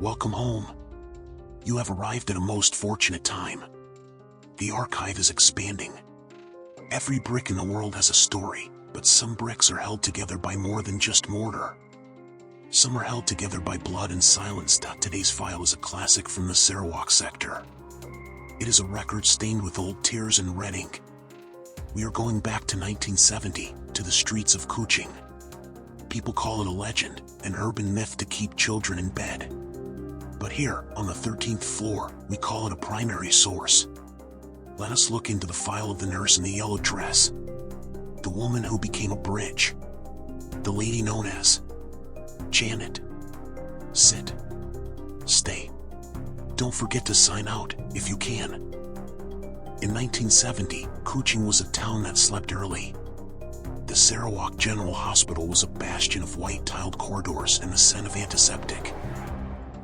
Welcome home. You have arrived at a most fortunate time. The archive is expanding. Every brick in the world has a story, but some bricks are held together by more than just mortar. Some are held together by blood and silence. Today's file is a classic from the Sarawak sector. It is a record stained with old tears and red ink. We are going back to 1970, to the streets of Kuching. People call it a legend, an urban myth to keep children in bed. But here, on the 13th floor, we call it a primary source. Let us look into the file of the nurse in the yellow dress. The woman who became a bridge. The lady known as Janet. Sit. Stay. Don't forget to sign out, if you can. In 1970, Kuching was a town that slept early. The Sarawak General Hospital was a bastion of white-tiled corridors and the scent of antiseptic.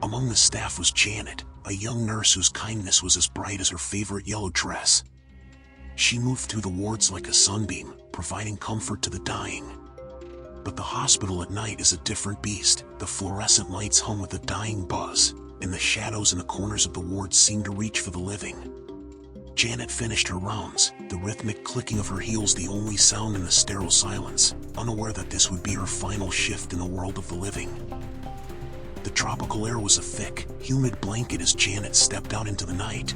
Among the staff was Janet, a young nurse whose kindness was as bright as her favorite yellow dress. She moved through the wards like a sunbeam, providing comfort to the dying. But the hospital at night is a different beast. The fluorescent lights hum with a dying buzz, and the shadows in the corners of the wards seem to reach for the living. Janet finished her rounds, the rhythmic clicking of her heels the only sound in the sterile silence, unaware that this would be her final shift in the world of the living. The tropical air was a thick, humid blanket as Janet stepped out into the night.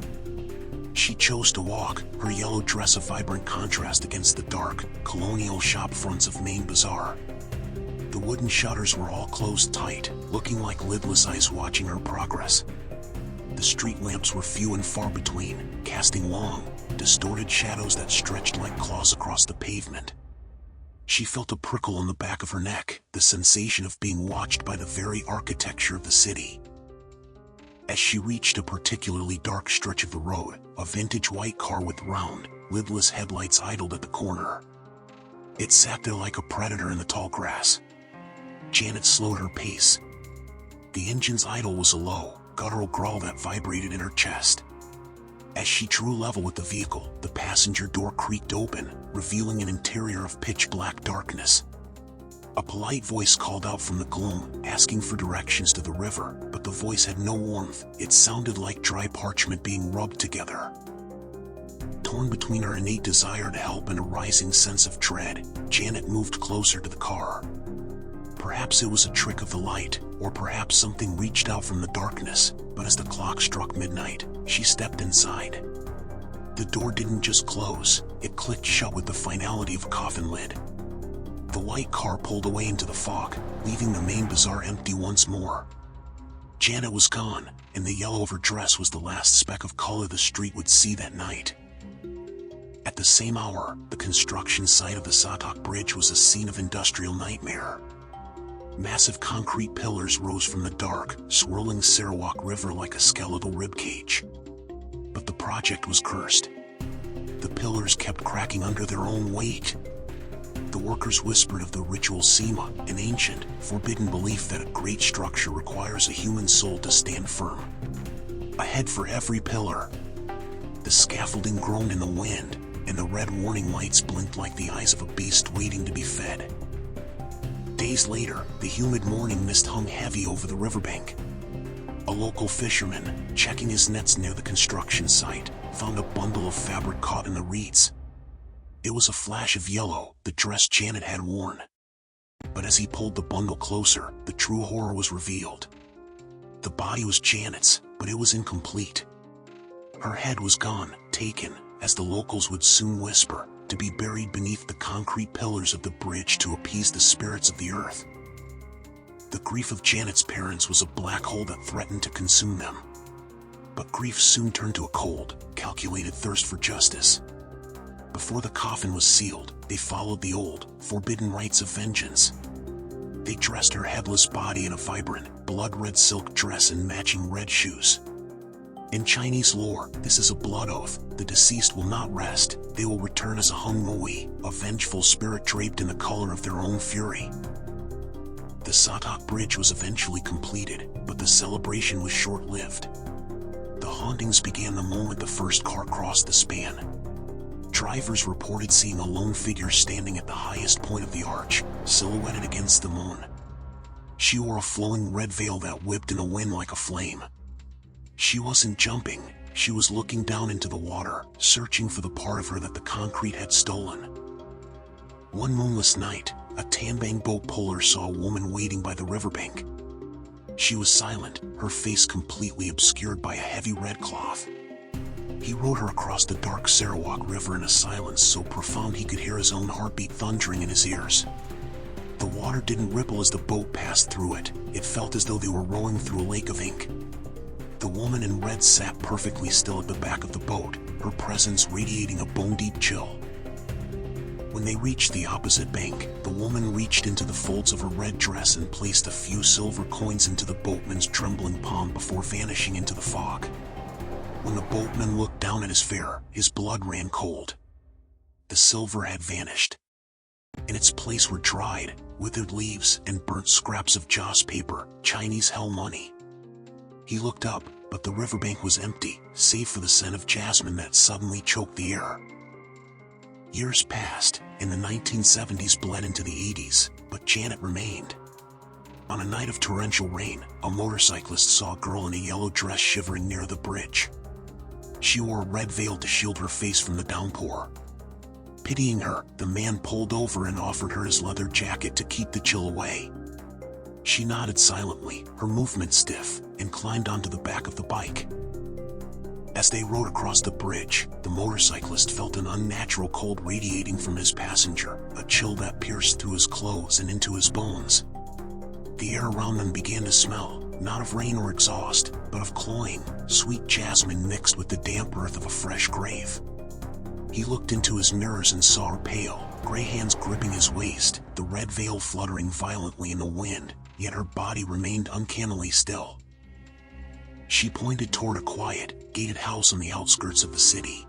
She chose to walk, her yellow dress a vibrant contrast against the dark, colonial shop fronts of Main Bazaar. The wooden shutters were all closed tight, looking like lidless eyes watching her progress. The street lamps were few and far between, casting long, distorted shadows that stretched like claws across the pavement. She felt a prickle on the back of her neck, the sensation of being watched by the very architecture of the city. As she reached a particularly dark stretch of the road, a vintage white car with round, lidless headlights idled at the corner. It sat there like a predator in the tall grass. Janet slowed her pace. The engine's idle was a low, guttural growl that vibrated in her chest. As she drew level with the vehicle, the passenger door creaked open, revealing an interior of pitch-black darkness. A polite voice called out from the gloom, asking for directions to the river, but the voice had no warmth. It sounded like dry parchment being rubbed together. Torn between her innate desire to help and a rising sense of dread, Janet moved closer to the car. Perhaps it was a trick of the light, or perhaps something reached out from the darkness, but as the clock struck midnight, she stepped inside. The door didn't just close, it clicked shut with the finality of a coffin lid. The white car pulled away into the fog, leaving the Main Bazaar empty once more. Janet was gone, and the yellow of her dress was the last speck of color the street would see that night. At the same hour, the construction site of the Satok Bridge was a scene of industrial nightmare. Massive concrete pillars rose from the dark, swirling Sarawak River like a skeletal ribcage. But the project was cursed. The pillars kept cracking under their own weight. The workers whispered of the ritual Semah, an ancient, forbidden belief that a great structure requires a human soul to stand firm. A head for every pillar. The scaffolding groaned in the wind, and the red warning lights blinked like the eyes of a beast waiting to be fed. Days later, the humid morning mist hung heavy over the riverbank. A local fisherman, checking his nets near the construction site, found a bundle of fabric caught in the reeds. It was a flash of yellow, the dress Janet had worn. But as he pulled the bundle closer, the true horror was revealed. The body was Janet's, but it was incomplete. Her head was gone, taken, as the locals would soon whisper, to be buried beneath the concrete pillars of the bridge to appease the spirits of the earth. The grief of Janet's parents was a black hole that threatened to consume them. But grief soon turned to a cold, calculated thirst for justice. Before the coffin was sealed, they followed the old, forbidden rites of vengeance. They dressed her headless body in a vibrant, blood-red silk dress and matching red shoes. In Chinese lore, this is a blood oath. The deceased will not rest. They will return as a hung moi, a vengeful spirit draped in the color of their own fury. The Satok Bridge was eventually completed, but the celebration was short-lived. The hauntings began the moment the first car crossed the span. Drivers reported seeing a lone figure standing at the highest point of the arch, silhouetted against the moon. She wore a flowing red veil that whipped in a wind like a flame. She wasn't jumping, she was looking down into the water, searching for the part of her that the concrete had stolen. One moonless night, a Tanbang boat puller saw a woman waiting by the riverbank. She was silent, her face completely obscured by a heavy red cloth. He rowed her across the dark Sarawak River in a silence so profound he could hear his own heartbeat thundering in his ears. The water didn't ripple as the boat passed through it. It felt as though they were rowing through a lake of ink. The woman in red sat perfectly still at the back of the boat, her presence radiating a bone-deep chill. When they reached the opposite bank, the woman reached into the folds of her red dress and placed a few silver coins into the boatman's trembling palm before vanishing into the fog. When the boatman looked down at his fare, his blood ran cold. The silver had vanished. In its place were dried, withered leaves and burnt scraps of joss paper, Chinese hell money. He looked up, but the riverbank was empty, save for the scent of jasmine that suddenly choked the air. Years passed, and the 1970s bled into the 80s, but Janet remained. On a night of torrential rain, a motorcyclist saw a girl in a yellow dress shivering near the bridge. She wore a red veil to shield her face from the downpour. Pitying her, the man pulled over and offered her his leather jacket to keep the chill away. She nodded silently, her movements stiff, and climbed onto the back of the bike. As they rode across the bridge, the motorcyclist felt an unnatural cold radiating from his passenger, a chill that pierced through his clothes and into his bones. The air around them began to smell, not of rain or exhaust, but of cloying, sweet jasmine mixed with the damp earth of a fresh grave. He looked into his mirrors and saw her pale, gray hands gripping his waist, the red veil fluttering violently in the wind, yet her body remained uncannily still. She pointed toward a quiet, gated house on the outskirts of the city.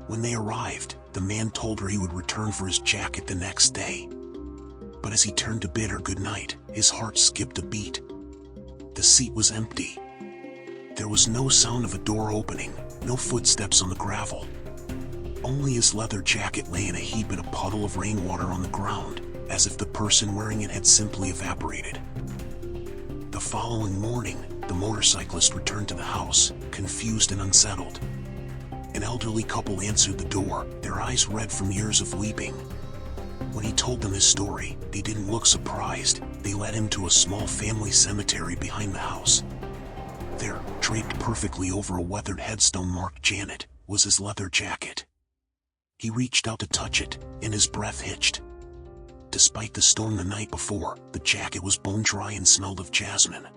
When they arrived, the man told her he would return for his jacket the next day. But as he turned to bid her goodnight, his heart skipped a beat. The seat was empty. There was no sound of a door opening, no footsteps on the gravel. Only his leather jacket lay in a heap in a puddle of rainwater on the ground, as if the person wearing it had simply evaporated. The following morning, the motorcyclist returned to the house, confused and unsettled. An elderly couple answered the door, their eyes red from years of weeping. When he told them his story, they didn't look surprised. They led him to a small family cemetery behind the house. There, draped perfectly over a weathered headstone marked Janet, was his leather jacket. He reached out to touch it, and his breath hitched. Despite the storm the night before, the jacket was bone dry and smelled of jasmine.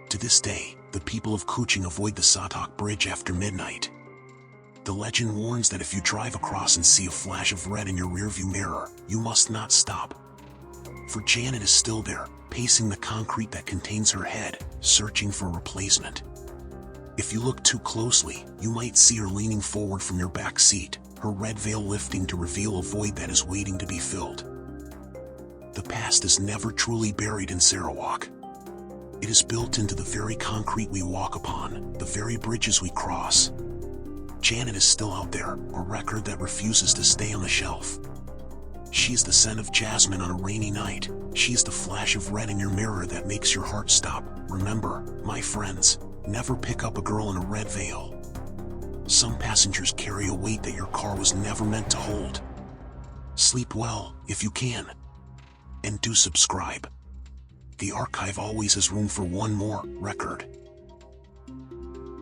To this day, the people of Kuching avoid the Satok Bridge after midnight. The legend warns that if you drive across and see a flash of red in your rearview mirror, you must not stop. For Janet is still there, pacing the concrete that contains her head, searching for a replacement. If you look too closely, you might see her leaning forward from your back seat, her red veil lifting to reveal a void that is waiting to be filled. The past is never truly buried in Sarawak. It is built into the very concrete we walk upon, the very bridges we cross. Janet is still out there, a record that refuses to stay on the shelf. She's the scent of jasmine on a rainy night. She's the flash of red in your mirror that makes your heart stop. Remember, my friends, never pick up a girl in a red veil. Some passengers carry a weight that your car was never meant to hold. Sleep well, if you can. And do subscribe. The archive always has room for one more record.